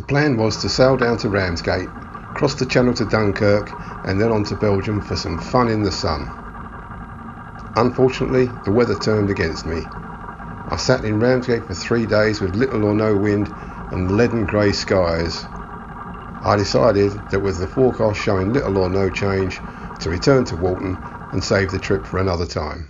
plan was to sail down to Ramsgate, cross the channel to Dunkirk and then on to Belgium for some fun in the sun. Unfortunately, the weather turned against me. I sat in Ramsgate for 3 days with little or no wind and leaden grey skies. I decided that with the forecast showing little or no change, to return to Walton and save the trip for another time.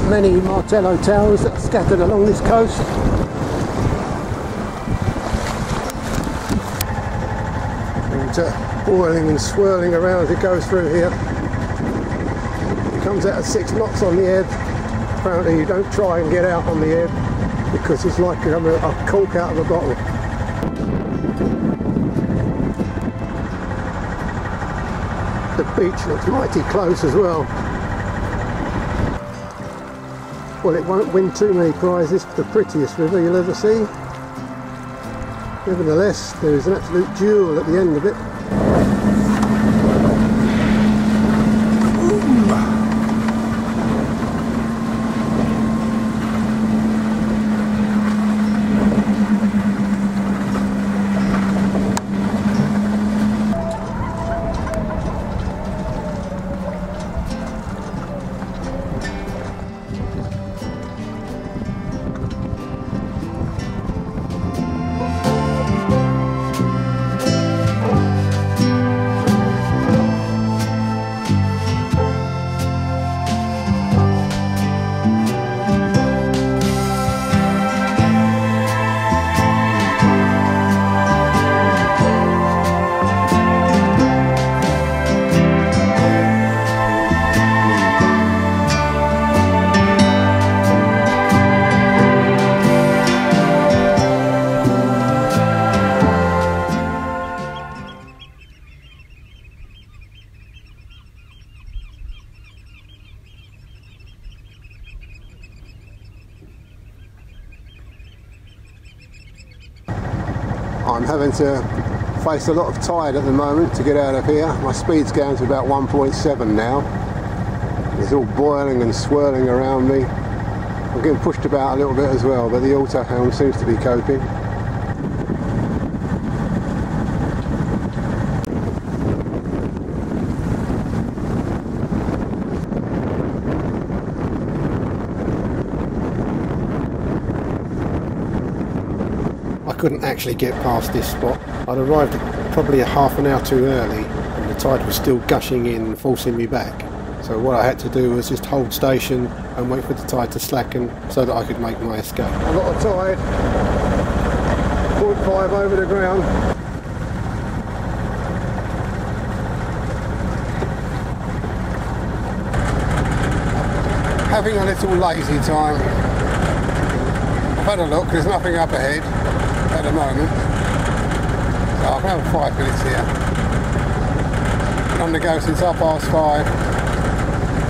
many Martello towers that are scattered along this coast. And boiling and swirling around as it goes through here. It comes out at 6 knots on the ebb. Apparently you don't try and get out on the ebb because it's like a cork out of a bottle. The beach looks mighty close as well. Well, it won't win too many prizes for the prettiest river you'll ever see. Nevertheless, there is an absolute jewel at the end of it. I'm having to face a lot of tide at the moment to get out of here. My speed's down to about 1.7 now. It's all boiling and swirling around me. I'm getting pushed about a little bit as well, but the autohelm seems to be coping. I couldn't actually get past this spot. I'd arrived probably a half an hour too early and the tide was still gushing in, forcing me back. So what I had to do was just hold station and wait for the tide to slacken so that I could make my escape. A lot of tide, 0.5 over the ground. Having a little lazy time. I've had a look, there's nothing up ahead at the moment, so I can have 5 minutes here. Been on the go since 5:30.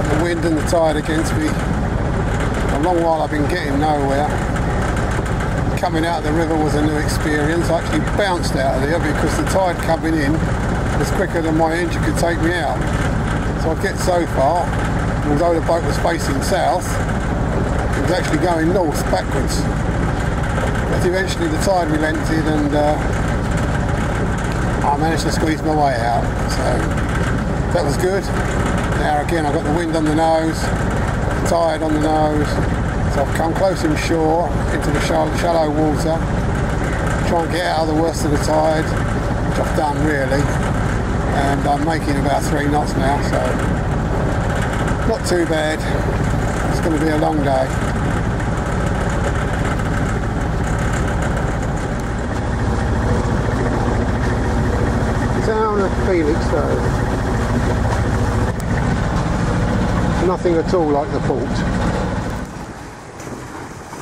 The wind and the tide against me. A long while I've been getting nowhere. Coming out of the river was a new experience. I actually bounced out of there because the tide coming in was quicker than my engine could take me out. So I'd get so far, although the boat was facing south, it was actually going north backwards. But eventually the tide relented and I managed to squeeze my way out, so that was good. Now again I've got the wind on the nose, tide on the nose, so I've come close inshore into the shallow water, try and get out of the worst of the tide, which I've done really, and I'm making about 3 knots now, so not too bad. It's going to be a long day. Town of Felixstowe. Nothing at all like the port.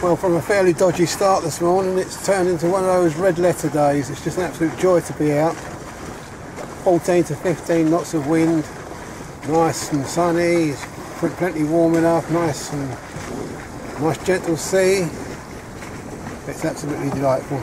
Well, from a fairly dodgy start this morning, it's turned into one of those red letter days. It's just an absolute joy to be out. 14 to 15 knots of wind, nice and sunny, plenty warm enough, nice gentle sea. It's absolutely delightful.